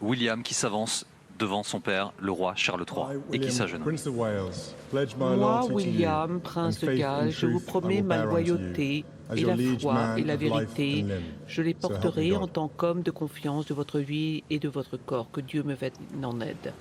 William qui s'avance devant son père, le roi Charles III, et qui s'agenouille. Moi, William, prince de Galles, je vous promets ma loyauté et la foi et la vérité. Je les porterai en tant qu'homme de confiance de votre vie et de votre corps. Que Dieu me vienne en aide.